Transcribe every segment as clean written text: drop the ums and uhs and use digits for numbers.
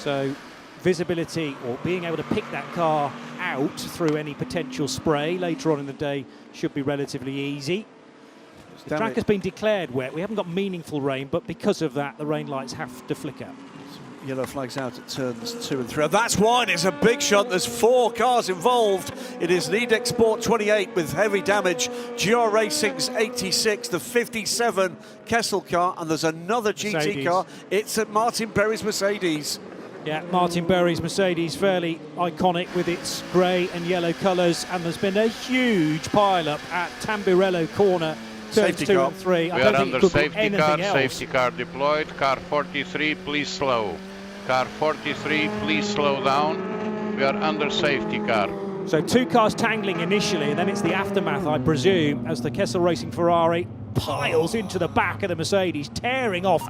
So visibility or being able to pick that car out through any potential spray later on in the day should be relatively easy. The track has been declared wet. We haven't got meaningful rain, but because of that, the rain lights have to flicker. Yellow flags out at turns 2 and 3. That's wide. It's a big shot. There's 4 cars involved. It is Nidec Sport 28 with heavy damage. GR Racing's 86, the 57 Kessel car, and there's another GT car. It's at Martin Berry's Mercedes. Yeah, Martin Berry's Mercedes, fairly iconic with its grey and yellow colours, and there's been a huge pile-up at Tambirello corner. Turns 2 and 3. We are under safety car deployed. Car 43, please slow. Car 43, please slow down. We are under safety car. So 2 cars tangling initially, and then it's the aftermath, I presume, as the Kessel Racing Ferrari piles into the back of the Mercedes, tearing off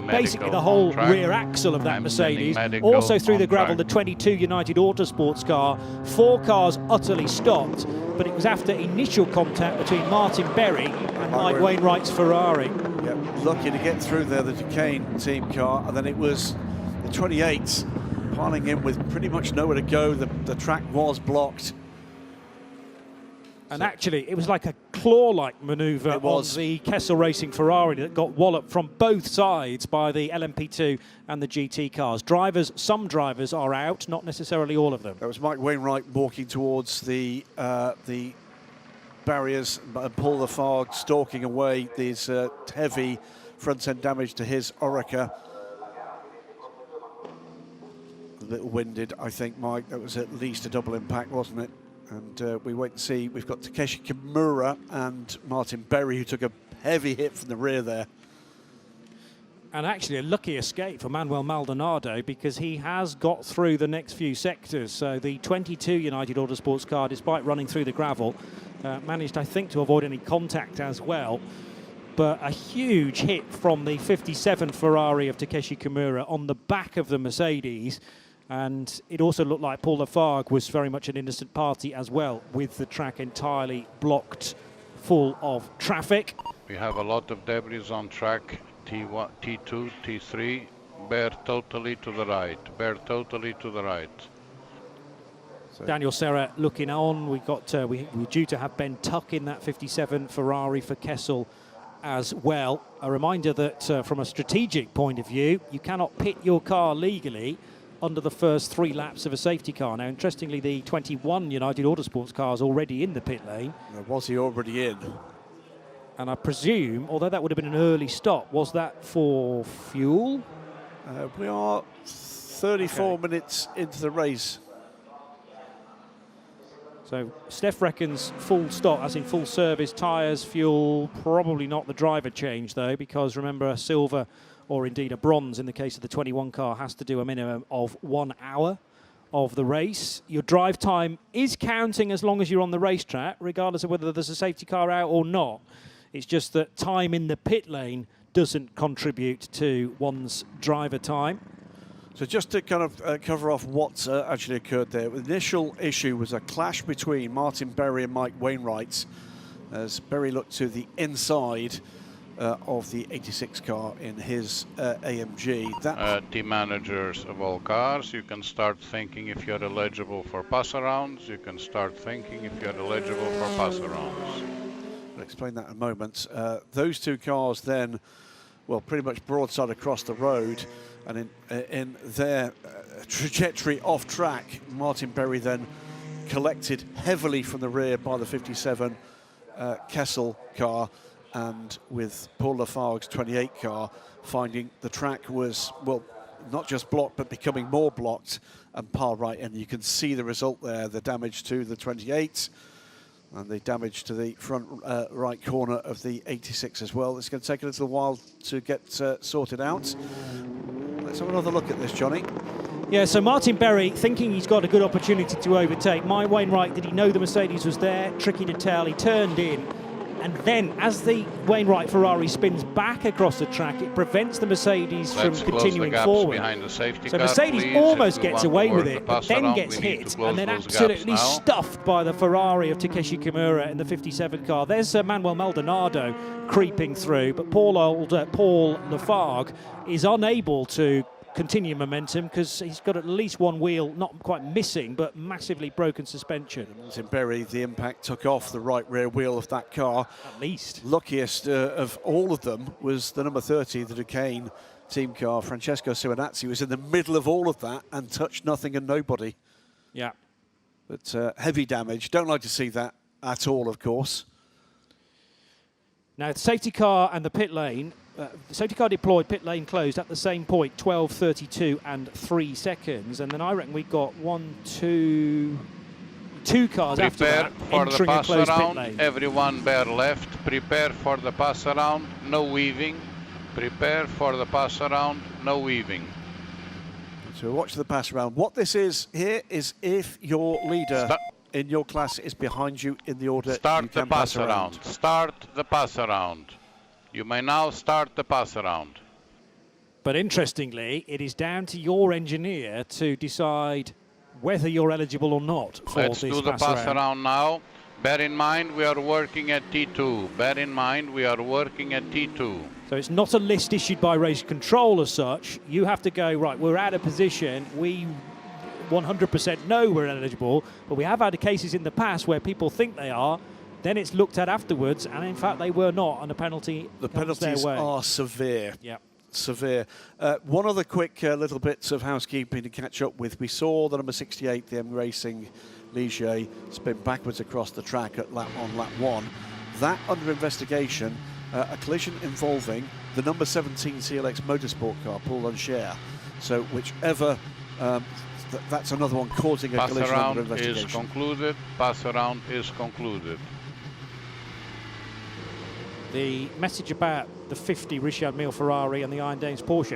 basically the whole rear axle of that Mercedes. Also through the gravel, the 22 United Autosports car. 4 cars utterly stopped, but it was after initial contact between Martin Berry and Mike Wainwright's Ferrari. Yep, lucky to get through there, the Duquesne team car, and then it was the 28s piling in with pretty much nowhere to go. The track was blocked. And actually, it was like a claw-like manoeuvre on the Kessel Racing Ferrari that got walloped from both sides by the LMP2 and the GT cars. Some drivers are out, not necessarily all of them. That was Mike Wainwright walking towards the barriers, and Paul Lafargue stalking away. These heavy front-end damage to his Oreca. A little winded, I think, Mike. That was at least a double impact, wasn't it? And we wait and see. We've got Takeshi Kimura and Martin Berry, who took a heavy hit from the rear there. And actually a lucky escape for Manuel Maldonado, because he has got through the next few sectors. So the 22 United Autosports car, despite running through the gravel, managed, I think, to avoid any contact as well. But a huge hit from the 57 Ferrari of Takeshi Kimura on the back of the Mercedes. And it also looked like Paul Lafargue was very much an innocent party as well, with the track entirely blocked full of traffic. We have a lot of debris on track. T1, T2, T3, bear totally to the right, bear totally to the right. So Daniel Serra looking on. We're due to have Ben Tuck in that 57 Ferrari for Kessel as well. A reminder that from a strategic point of view, you cannot pit your car legally under the first 3 laps of a safety car. Now, interestingly, the 21 United Autosports car is already in the pit lane. Was he already in? And I presume, although that would have been an early stop, was that for fuel? We are 34 minutes into the race. So Steph reckons full stop, as in full service, tyres, fuel, probably not the driver change though, because remember, a silver or indeed a bronze in the case of the 21 car has to do a minimum of 1 hour of the race. Your drive time is counting as long as you're on the racetrack, regardless of whether there's a safety car out or not. It's just that time in the pit lane doesn't contribute to one's driver time. So just to kind of cover off what's actually occurred there, the initial issue was a clash between Martin Berry and Mike Wainwright, as Berry looked to the inside of the 86 car in his AMG. Team managers of all cars, you can start thinking if you're eligible for pass-arounds. You can start thinking if you're eligible for pass-arounds. I'll explain that in a moment. Those 2 cars then, well, pretty much broadside across the road, and in their trajectory off track, Martin Berry then collected heavily from the rear by the 57 Kessel car, and with Paul Lafargue's 28 car finding the track was, well, not just blocked, but becoming more blocked and par right. And you can see the result there, the damage to the 28 and the damage to the front right corner of the 86 as well. It's going to take a little while to get sorted out. Let's have another look at this, Johnny. Yeah, so Martin Berry thinking he's got a good opportunity to overtake. Mike Wainwright, did he know the Mercedes was there? Tricky to tell. He turned in. And then, as the Wainwright Ferrari spins back across the track, it prevents the Mercedes from continuing forward. So Mercedes almost gets away with it, but then gets hit, and then absolutely stuffed by the Ferrari of Takeshi Kimura in the 57 car. There's Manuel Maldonado creeping through, but Paul Lafargue is unable to continue momentum because he's got at least one wheel, not quite missing, but massively broken suspension. In Berry, the impact took off the right rear wheel of that car. At least. Luckiest of all of them was the number 30, the Duquesne team car. Francesco Ciminazzi was in the middle of all of that and touched nothing and nobody. Yeah. But heavy damage. Don't like to see that at all, of course. Now, the safety car and the pit lane, the safety car deployed, pit lane closed at the same point, 12:32 and 3 seconds. And then I reckon we got two cars after that entering a closed pit lane. Everyone bear left. Prepare for the pass around, no weaving. Prepare for the pass around, no weaving. So watch the pass around. What this is here is if your leader in your class is behind you in the order, start the pass around. Start the pass around. You may now start the pass around. But interestingly, it is down to your engineer to decide whether you're eligible or not for Let's this do the pass around now. Bear in mind we are working at T2. Bear in mind we are working at T2. So it's not a list issued by race control as such. You have to go, right, we're out of position. We 100% know we're eligible, but we have had cases in the past where people think they are, then it's looked at afterwards, and in fact they were not, and the penalty comes their way. Are severe. Yeah. Severe. One other quick little bits of housekeeping to catch up with. We saw the number 68, the M Racing Ligier, spin backwards across the track on lap 1. That under investigation, a collision involving the number 17 CLX Motorsport car, Paul Unshare. So whichever, that's another one causing a collision under investigation. Pass around is concluded. Pass around is concluded. The message about the 50 Richard Mille Ferrari and the Iron Dames Porsche